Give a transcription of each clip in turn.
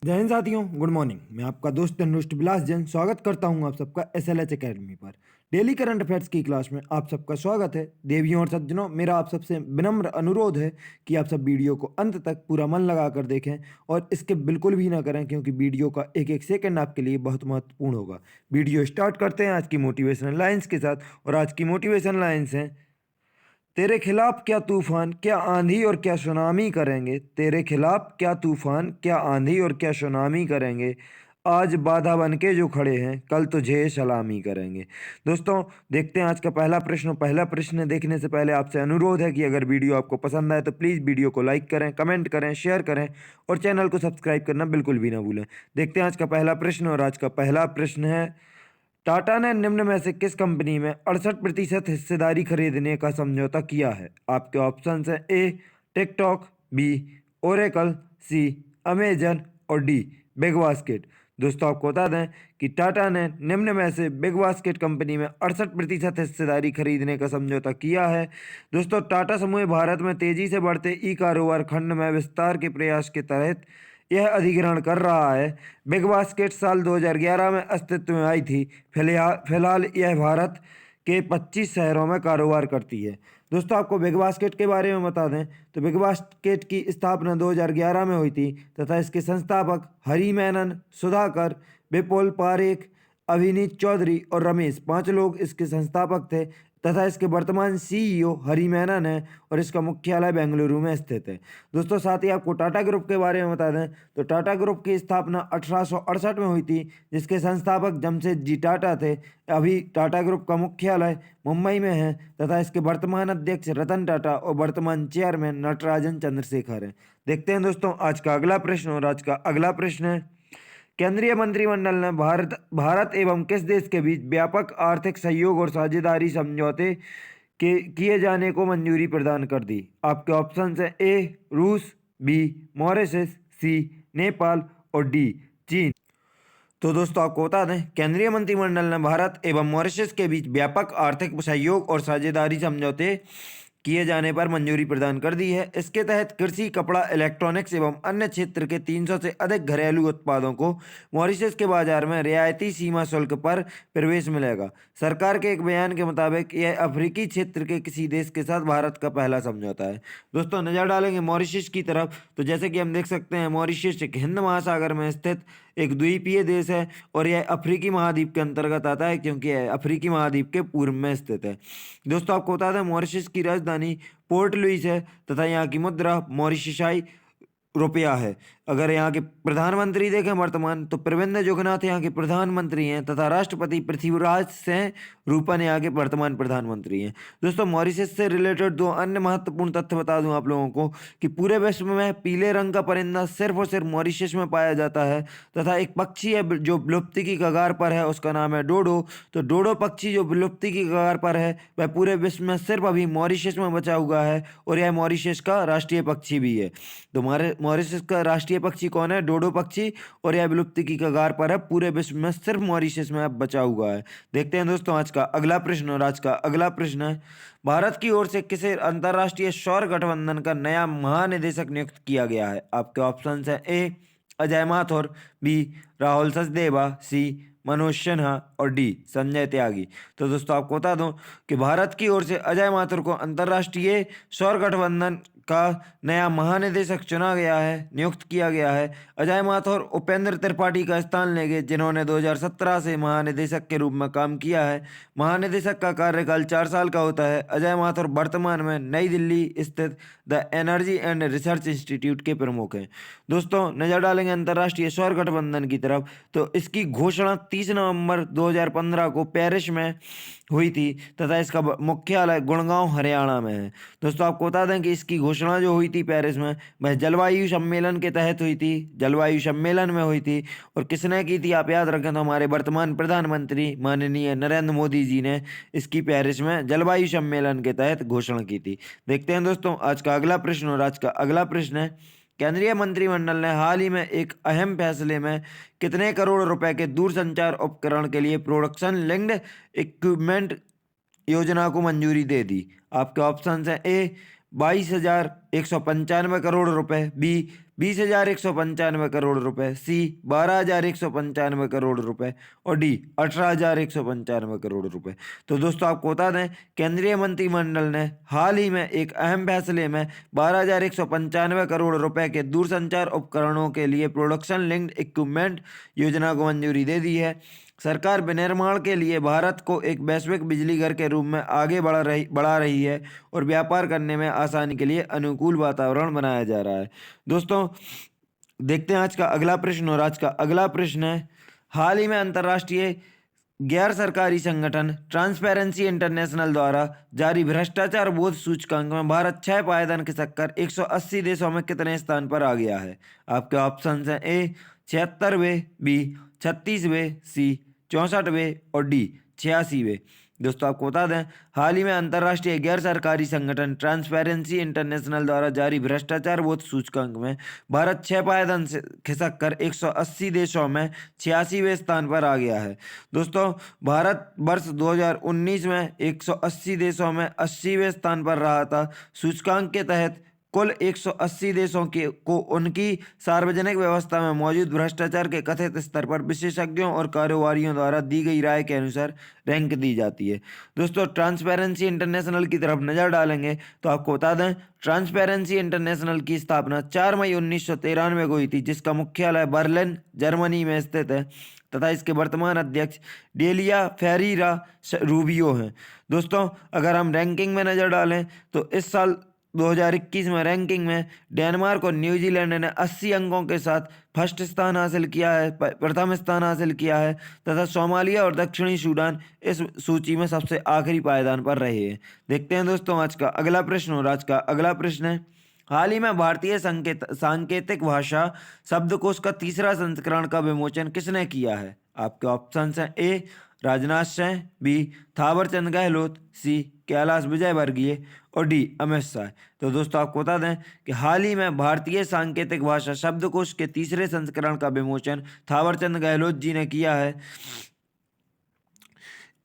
जय हिंद साथियों, good morning. मैं आपका दोस्त तनुष्ट बिलास जैन स्वागत करता हूं आप सबका एसएलएच एकेडमी पर। डेली करंट अफेयर्स की क्लास में आप सबका स्वागत है। देवियों और सज्जनों, मेरा आप सबसे विनम्र अनुरोध है कि आप सब वीडियो को अंत तक पूरा मन लगा कर देखें और इसके बिल्कुल भी ना करें, क्योंकि वीडियो का एक एक सेकंड आपके लिए बहुत महत्वपूर्ण होगा। वीडियो स्टार्ट करते हैं आज की मोटिवेशनल लाइन्स के साथ। और आज की मोटिवेशनल लाइन्स हैं: तेरे खिलाफ क्या तूफान, क्या आंधी और क्या सुनामी करेंगे। तेरे खिलाफ क्या तूफान, क्या आंधी और क्या सुनामी करेंगे। आज बाधा बन के जो खड़े हैं, कल तुझे सलामी करेंगे। दोस्तों, देखते हैं आज का पहला प्रश्न। पहला प्रश्न देखने से पहले आपसे अनुरोध है कि अगर वीडियो आपको पसंद आए तो प्लीज़ वीडियो को लाइक करें, कमेंट करें, शेयर करें और चैनल को सब्सक्राइब करना बिल्कुल भी ना भूलें। देखते हैं आज का पहला प्रश्न। और आज का पहला प्रश्न है: टाटा ने निम्न में से किस कंपनी में 68% हिस्सेदारी खरीदने का समझौता किया है। आपके ऑप्शन हैं: ए टिकटॉक, बी ओरेकल, सी अमेजन और डी बिग बास्केट। दोस्तों, आपको बता दें कि टाटा ने निम्न में से बिग बास्केट कंपनी में 68% हिस्सेदारी खरीदने का समझौता किया है। दोस्तों, टाटा समूह भारत में तेजी से बढ़ते ई कारोबार खंड में विस्तार के प्रयास के तहत यह अधिग्रहण कर रहा है। बिग बास्केट साल 2011 में अस्तित्व में आई थी। फिलहाल यह भारत के 25 शहरों में कारोबार करती है। दोस्तों, आपको बिग बास्केट के बारे में बता दें तो बिग बास्केट की स्थापना 2011 में हुई थी तथा इसके संस्थापक हरि मेनन, सुधाकर, विपुल पारेख, अभिनीत चौधरी और रमेश, 5 लोग इसके संस्थापक थे तथा इसके वर्तमान सीईओ हरि मेनन है और इसका मुख्यालय बेंगलुरु में स्थित है। दोस्तों, साथ ही आपको टाटा ग्रुप के बारे में बता दें तो टाटा ग्रुप की स्थापना 1868 में हुई थी, जिसके संस्थापक जमशेदजी टाटा थे। अभी टाटा ग्रुप का मुख्यालय मुंबई में है तथा इसके वर्तमान अध्यक्ष रतन टाटा और वर्तमान चेयरमैन नटराजन चंद्रशेखर हैं। देखते हैं दोस्तों आज का अगला प्रश्न। और आज का अगला प्रश्न है: केंद्रीय मंत्रिमंडल ने भारत एवं किस देश के बीच व्यापक आर्थिक सहयोग और साझेदारी समझौते के किए जाने को मंजूरी प्रदान कर दी। आपके ऑप्शन हैं: ए रूस, बी मॉरिशस, सी नेपाल और डी चीन। तो दोस्तों, आपको बता दें केंद्रीय मंत्रिमंडल ने भारत एवं मॉरिशस के बीच व्यापक आर्थिक सहयोग और साझेदारी समझौते किए जाने पर मंजूरी प्रदान कर दी है। इसके तहत कृषि, कपड़ा, इलेक्ट्रॉनिक्स एवं अन्य क्षेत्र के 300 से अधिक घरेलू उत्पादों को मॉरिशस के बाजार में रियायती सीमा शुल्क पर प्रवेश मिलेगा। सरकार के एक बयान के मुताबिक यह अफ्रीकी क्षेत्र के किसी देश के साथ भारत का पहला समझौता है। दोस्तों, नज़र डालेंगे मॉरिशस की तरफ तो जैसे कि हम देख सकते हैं, मॉरिशस एक हिंद महासागर में स्थित एक द्वीपीय देश है और यह अफ्रीकी महाद्वीप के अंतर्गत आता है, क्योंकि यह अफ्रीकी महाद्वीप के पूर्व में स्थित है। दोस्तों, आपको बता दें मॉरिशस की राजधानी पोर्ट लुइस है तथा यहाँ की मुद्रा मॉरिशसाई रुपया है। अगर यहाँ के प्रधानमंत्री देखें वर्तमान, तो प्रविंद जुगनाथ यहाँ के प्रधानमंत्री हैं तथा राष्ट्रपति पृथ्वीराज सिंह रूपन यहाँ के वर्तमान प्रधानमंत्री हैं। दोस्तों, मॉरिशस से रिलेटेड 2 अन्य महत्वपूर्ण तथ्य बता दूं आप लोगों को कि पूरे विश्व में पीले रंग का परिंदा सिर्फ और सिर्फ मॉरिशस में पाया जाता है तथा एक पक्षी है जो विलुप्ति की कगार पर है, उसका नाम है डोडो। तो डोडो पक्षी जो विलुप्ति की कगार पर है, वह पूरे विश्व में सिर्फ अभी मॉरिशस में बचा हुआ है और यह मॉरिशस का राष्ट्रीय पक्षी भी है। तो मॉरिशस का राष्ट्रीय पक्षी कौन है? डोडो पक्षी। और यह विलुप्ति की कगार पर है, पूरे विश्व में सिर्फ मॉरिशस में अब बचा हुआ है। देखते हैं दोस्तों आज का अगला प्रश्न। और आज का अगला प्रश्न है: भारत की ओर से किसे अंतर्राष्ट्रीय सौर गठबंधन का नया महानिदेशक नियुक्त किया गया है। आपके ऑप्शन हैं: ए अजय माथुर, बी राहुल सचदेवा, सी मनोज सिन्हा और डी संजय त्यागी। तो दोस्तों, आपको बता दूं कि भारत की ओर से अजय माथुर को अंतर्राष्ट्रीय सौर गठबंधन का नया महानिदेशक चुना गया है, नियुक्त किया गया है। अजय माथुर उपेंद्र त्रिपाठी का स्थान लेंगे, जिन्होंने 2017 से महानिदेशक के रूप में काम किया है। महानिदेशक का कार्यकाल 4 साल का होता है। अजय माथुर वर्तमान में नई दिल्ली स्थित the energy and research institute के प्रमुख हैं। दोस्तों, नजर डालेंगे अंतर्राष्ट्रीय सौर गठबंधन की तरफ तो इसकी घोषणा 30 नवंबर 2015 को पेरिस में हुई थी तथा इसका मुख्यालय गुड़गांव हरियाणा में है। दोस्तों, आपको बता दें कि इसकी घोषणा जो हुई थी पेरिस में, वह जलवायु सम्मेलन के तहत हुई थी, जलवायु सम्मेलन में हुई थी। और किसने की थी आप याद रखें तो हमारे वर्तमान प्रधानमंत्री माननीय नरेंद्र मोदी जी ने इसकी पेरिस में जलवायु सम्मेलन के तहत घोषणा की थी। देखते हैं दोस्तों आज का अगला प्रश्न। और आज का अगला प्रश्न है: केंद्रीय मंत्रिमंडल ने हाल ही में एक अहम फैसले में कितने करोड़ रुपए के दूरसंचार उपकरण के लिए प्रोडक्शन लिंक्ड इक्विपमेंट योजना को मंजूरी दे दी। आपके ऑप्शन हैं: ए 22,195 करोड़ रुपए, बी 20,195 करोड़ रुपए, सी 12,195 करोड़ रुपए और डी 18,195 करोड़ रुपए। तो दोस्तों आपको बता दें, केंद्रीय मंत्रिमंडल ने हाल ही में एक अहम फैसले में 12,195 करोड़ रुपए के दूरसंचार उपकरणों के लिए प्रोडक्शन लिंक्ड इक्विपमेंट योजना को मंजूरी दे दी है। सरकार विनिर्माण के लिए भारत को एक वैश्विक बिजली घर के रूप में आगे बढ़ा रही है और व्यापार करने में आसानी के लिए अनुकूल वातावरण बनाया जा रहा है। दोस्तों देखते हैं आज का अगला प्रश्न, और आज का अगला प्रश्न है, हाल ही में अंतर्राष्ट्रीय गैर सरकारी संगठन ट्रांसपेरेंसी इंटरनेशनल द्वारा जारी भ्रष्टाचार बोध सूचकांक में भारत 6 पायदान खिसक 180 देशों में कितने स्थान पर आ गया है? आपके ऑप्शन हैं ए 76वें, बी 36वें, सी 64वें और डी 86वें। दोस्तों आपको बता दें, हाल ही में अंतर्राष्ट्रीय गैर सरकारी संगठन ट्रांसपेरेंसी इंटरनेशनल द्वारा जारी भ्रष्टाचार बोध सूचकांक में भारत 6 पायदान से खिसक 180 देशों में 86वें स्थान पर आ गया है। दोस्तों भारत वर्ष 2019 में 180 देशों में 80वें स्थान पर रहा था। सूचकांक के तहत कुल 180 देशों को उनकी सार्वजनिक व्यवस्था में मौजूद भ्रष्टाचार के कथित स्तर पर विशेषज्ञों और कारोबारियों द्वारा दी गई राय के अनुसार रैंक दी जाती है। दोस्तों ट्रांसपेरेंसी इंटरनेशनल की तरफ नजर डालेंगे तो आपको बता दें, ट्रांसपेरेंसी इंटरनेशनल की स्थापना 4 मई 1993 को हुई थी, जिसका मुख्यालय बर्लिन जर्मनी में स्थित है तथा इसके वर्तमान अध्यक्ष डेलिया फेरीरा रूबियो हैं। दोस्तों अगर हम रैंकिंग में नजर डालें तो इस साल 2021 में रैंकिंग में डेनमार्क और न्यूजीलैंड ने 80 अंकों के साथ फर्स्ट स्थान हासिल किया है, प्रथम स्थान हासिल किया है, तथा सोमालिया और दक्षिणी सूडान इस सूची में सबसे आखिरी पायदान पर रहे हैं। देखते हैं दोस्तों आज का अगला प्रश्न, और आज का अगला प्रश्न है, हाल ही में भारतीय सांकेतिक भाषा शब्दकोश का तीसरा संस्करण का विमोचन किसने किया है? आपके ऑप्शन हैं ए राजनाथ सिंह, बी थावरचंद गहलोत, सी कैलाश विजयवर्गीय और डी अमित शाह। तो दोस्तों आपको बता दें कि हाल ही में भारतीय सांकेतिक भाषा शब्दकोश के तीसरे संस्करण का विमोचन थावरचंद गहलोत जी ने किया है।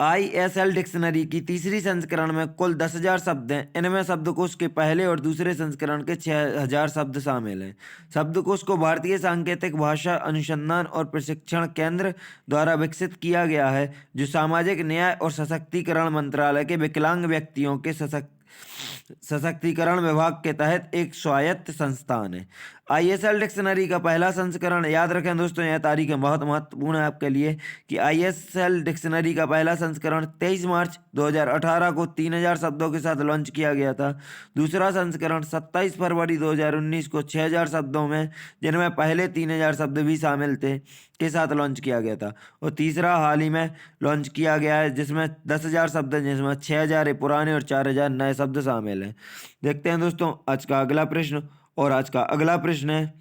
ISL डिक्शनरी की तीसरी संस्करण में कुल 10,000 शब्द हैं। इनमें शब्दकोश के पहले और दूसरे संस्करण के 6,000 शब्द शामिल हैं। शब्दकोश को भारतीय सांकेतिक भाषा अनुसंधान और प्रशिक्षण केंद्र द्वारा विकसित किया गया है, जो सामाजिक न्याय और सशक्तिकरण मंत्रालय के विकलांग व्यक्तियों के सशक्तिकरण विभाग के तहत एक स्वायत्त संस्थान है। ISL डिक्शनरी का पहला संस्करण, याद रखें दोस्तों यह तारीख बहुत महत्वपूर्ण है आपके लिए, कि ISL डिक्शनरी का पहला संस्करण 23 मार्च 2018 को 3,000 शब्दों के साथ लॉन्च किया गया था। दूसरा संस्करण 27 फरवरी 2019 को 6,000 शब्दों में, जिनमें पहले 3,000 शब्द भी शामिल थे, के साथ लॉन्च किया गया था। और तीसरा हाल ही में लॉन्च किया गया है, जिसमें 10,000 शब्द हैं, जिसमें 6,000 पुराने और 4,000 नए शब्द शामिल हैं। देखते हैं दोस्तों आज का अगला प्रश्न, और आज का अगला प्रश्न है,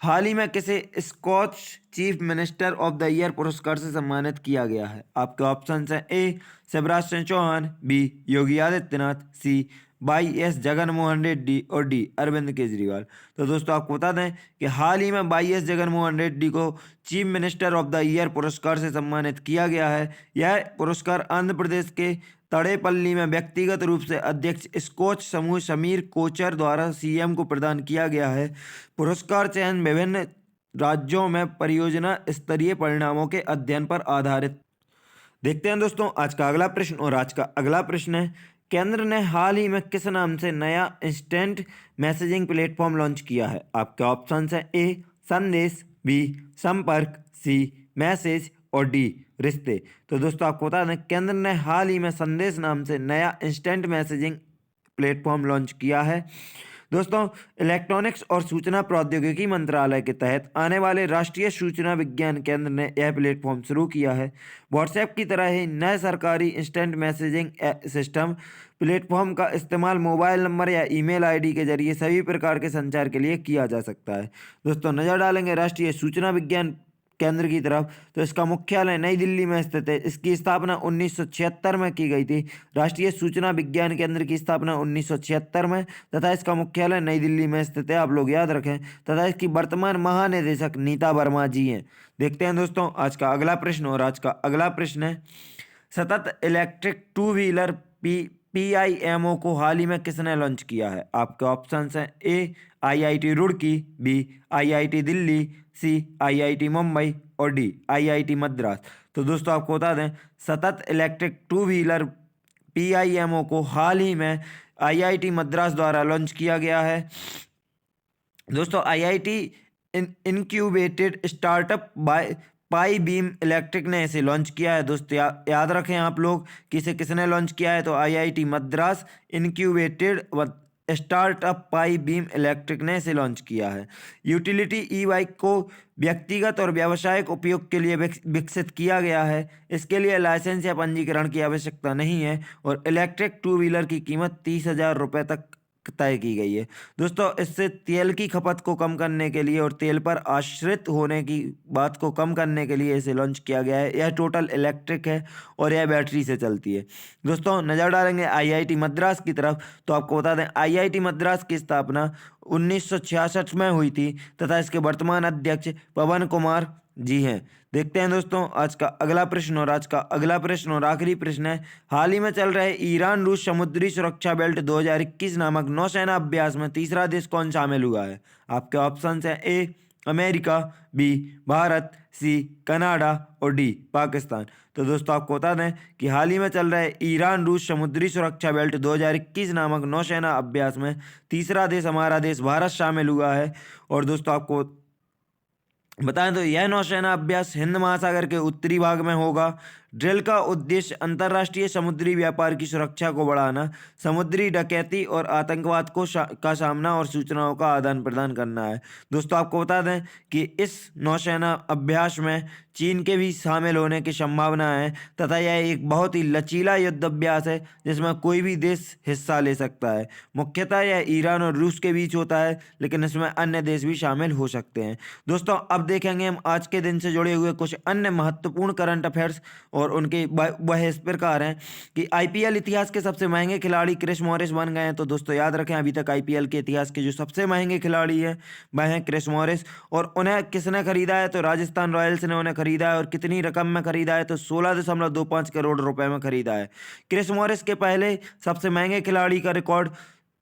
हाल ही में किसे Skoch chief minister of the year पुरस्कार से सम्मानित किया गया है? आपके ऑप्शन हैं A Shivraj Singh Chouhan, B Yogi Adityanath, C YS Jaganmohan Reddy और डी अरविंद केजरीवाल। तो दोस्तों आपको बता दें कि हाल ही में YS जगनमोहन रेड्डी को chief minister of the year पुरस्कार से सम्मानित किया गया है। यह पुरस्कार आंध्र प्रदेश के तड़ेपल्ली में व्यक्तिगत रूप से अध्यक्ष स्कॉच समूह समीर कोचर द्वारा CM को प्रदान किया गया है। पुरस्कार चयन विभिन्न राज्यों में परियोजना स्तरीय परिणामों के अध्ययन पर आधारित। देखते हैं दोस्तों आज का अगला प्रश्न, और आज का अगला प्रश्न है, केंद्र ने हाल ही में किस नाम से नया इंस्टेंट मैसेजिंग प्लेटफॉर्म लॉन्च किया है? आपके ऑप्शन हैं ए संदेश, बी संपर्क, सी मैसेज और डी रिश्ते। तो दोस्तों आपको बता दें, केंद्र ने हाल ही में संदेश नाम से नया इंस्टेंट मैसेजिंग प्लेटफॉर्म लॉन्च किया है। दोस्तों इलेक्ट्रॉनिक्स और सूचना प्रौद्योगिकी मंत्रालय के तहत आने वाले राष्ट्रीय सूचना विज्ञान केंद्र ने यह प्लेटफॉर्म शुरू किया है। व्हाट्सएप की तरह ही नए सरकारी इंस्टेंट मैसेजिंग सिस्टम प्लेटफॉर्म का इस्तेमाल मोबाइल नंबर या ईमेल ID के जरिए सभी प्रकार के संचार के लिए किया जा सकता है। दोस्तों नज़र डालेंगे राष्ट्रीय सूचना विज्ञान केंद्र की तरफ, तो इसका मुख्यालय नई दिल्ली में स्थित है। इसकी स्थापना 1976 में की गई थी। राष्ट्रीय सूचना विज्ञान केंद्र की स्थापना 1976 में, तथा इसका मुख्यालय नई दिल्ली में स्थित है, आप लोग याद रखें। तथा इसकी वर्तमान महानिदेशक नीता वर्मा जी हैं। देखते हैं दोस्तों आज का अगला प्रश्न, और आज का अगला प्रश्न है, सतत इलेक्ट्रिक टू व्हीलर PIMO को हाल ही में किसने लॉन्च किया है? आपके ऑप्शंस हैं A IIT Roorkee, B IIT Delhi, C IIT Mumbai और डी IIT मद्रास। तो दोस्तों आपको बता दें, सतत इलेक्ट्रिक टू व्हीलर PIMO को हाल ही में IIT मद्रास द्वारा लॉन्च किया गया है। दोस्तों IIT incubated startup by pi beam electric ने इसे लॉन्च किया है। दोस्तों याद रखें आप लोग कि इसे किसने लॉन्च किया है, तो IIT मद्रास इनक्यूबेटेड स्टार्टअप पाई बीम इलेक्ट्रिक ने इसे लॉन्च किया है। यूटिलिटी ई बाइक को व्यक्तिगत और व्यावसायिक उपयोग के लिए विकसित किया गया है। इसके लिए लाइसेंस या पंजीकरण की आवश्यकता नहीं है और इलेक्ट्रिक टू व्हीलर की कीमत 30,000 रुपये तक तय की गई है। दोस्तों इससे तेल की खपत को कम करने के लिए और तेल पर आश्रित होने की बात को कम करने के लिए इसे लॉन्च किया गया है। यह टोटल इलेक्ट्रिक है और यह बैटरी से चलती है। दोस्तों नज़र डालेंगे IIT मद्रास की तरफ, तो आपको बता दें IIT मद्रास की स्थापना 1966 में हुई थी तथा इसके वर्तमान अध्यक्ष पवन कुमार जी हैं। देखते हैं दोस्तों आज का अगला प्रश्न, और आज का अगला प्रश्न और आखिरी प्रश्न है, हाल ही में चल रहे ईरान रूस समुद्री सुरक्षा बेल्ट 2021 नामक नौसेना अभ्यास में तीसरा देश कौन शामिल हुआ है? आपके ऑप्शन हैं A America, B Bharat, C Canada और डी पाकिस्तान। तो दोस्तों आपको बता दें कि हाल ही में चल रहे ईरान रूस समुद्री सुरक्षा बेल्ट 2021 नामक नौसेना अभ्यास में तीसरा देश हमारा देश भारत शामिल हुआ है। और दोस्तों आपको बताएं तो यह नौसेना अभ्यास हिंद महासागर के उत्तरी भाग में होगा। ड्रिल का उद्देश्य अंतर्राष्ट्रीय समुद्री व्यापार की सुरक्षा को बढ़ाना, समुद्री डकैती और आतंकवाद का सामना और सूचनाओं का आदान प्रदान करना है। दोस्तों आपको बता दें कि इस नौसेना अभ्यास में चीन के भी शामिल होने की संभावना है तथा यह एक बहुत ही लचीला युद्ध अभ्यास है जिसमें कोई भी देश हिस्सा ले सकता है। मुख्यतः यह ईरान और रूस के बीच होता है, लेकिन इसमें अन्य देश भी शामिल हो सकते हैं। दोस्तों अब देखेंगे हम आज के दिन से जुड़े हुए कुछ अन्य महत्वपूर्ण करंट अफेयर्स, और उनके वह इस प्रकार हैं कि IPL इतिहास के सबसे महंगे खिलाड़ी क्रिस मॉरिस बन गए हैं। तो दोस्तों याद रखें अभी तक IPL के इतिहास के जो सबसे महंगे खिलाड़ी हैं वह हैं क्रिस मॉरिस। और उन्हें किसने खरीदा है, तो राजस्थान रॉयल्स ने उन्हें खरीदा है। और कितनी रकम में खरीदा है, तो 16.25 करोड़ रुपए में खरीदा है। क्रिस मॉरिस के पहले सबसे महंगे खिलाड़ी का रिकॉर्ड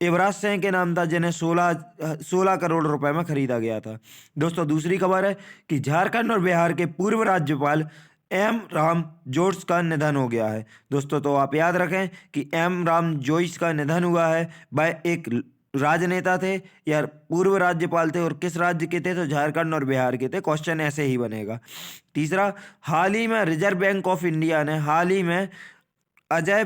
युवराज सिंह के नाम था, जिन्हें 16 करोड़ रुपए में खरीदा गया था। दोस्तों दूसरी खबर है कि झारखंड और बिहार के पूर्व राज्यपाल M राम जोइस का निधन हो गया है। दोस्तों तो आप याद रखें कि M राम जोइस का निधन हुआ है। वह एक राजनेता थे या पूर्व राज्यपाल थे, और किस राज्य के थे, तो झारखंड और बिहार के थे। क्वेश्चन ऐसे ही बनेगा। तीसरा, हाल ही में रिजर्व बैंक ऑफ इंडिया ने हाल ही में अजय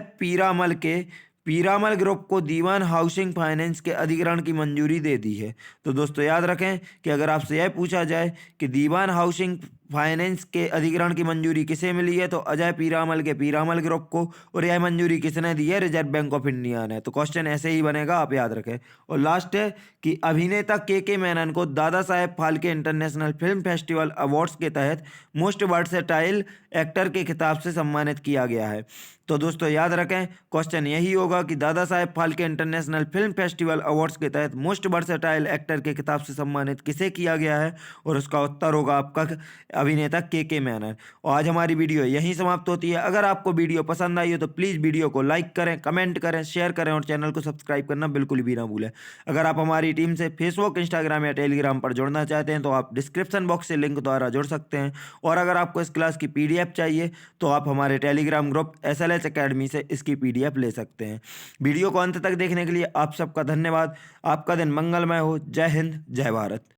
पीरामल ग्रुप को दीवान हाउसिंग फाइनेंस के अधिग्रहण की मंजूरी दे दी है। तो दोस्तों याद रखें कि अगर आपसे यह पूछा जाए कि दीवान हाउसिंग फाइनेंस के अधिग्रहण की मंजूरी किसे मिली है, तो अजय पीरामल के पीरामल ग्रुप को, और यह मंजूरी किसने दी है, रिजर्व बैंक ऑफ इंडिया ने। तो क्वेश्चन ऐसे ही बनेगा, आप याद रखें। और लास्ट है कि अभिनेता के मेनन को Dada Saheb Phalke international film festival awards के तहत मोस्ट वर्सेटाइल एक्टर के खिताब से सम्मानित किया गया है। तो दोस्तों याद रखें क्वेश्चन यही होगा कि Dada Saheb Phalke international film festival awards के तहत मोस्ट वर्सेटाइल एक्टर के खिताब से सम्मानित किसे किया गया है, और उसका उत्तर होगा आपका अभिनेता के मेनन। और आज हमारी वीडियो यहीं समाप्त होती है। अगर आपको वीडियो पसंद आई हो तो प्लीज़ वीडियो को लाइक करें, कमेंट करें, शेयर करें और चैनल को सब्सक्राइब करना बिल्कुल भी ना भूलें। अगर आप हमारी टीम से फेसबुक, इंस्टाग्राम या टेलीग्राम पर जुड़ना चाहते हैं तो आप डिस्क्रिप्शन बॉक्स से लिंक द्वारा जुड़ सकते हैं। और अगर आपको इस क्लास की PDF चाहिए तो आप हमारे टेलीग्राम ग्रुप SLH अकेडमी से इसकी PDF ले सकते हैं। वीडियो को अंत तक देखने के लिए आप सबका धन्यवाद। आपका दिन मंगलमय हो। जय हिंद, जय भारत।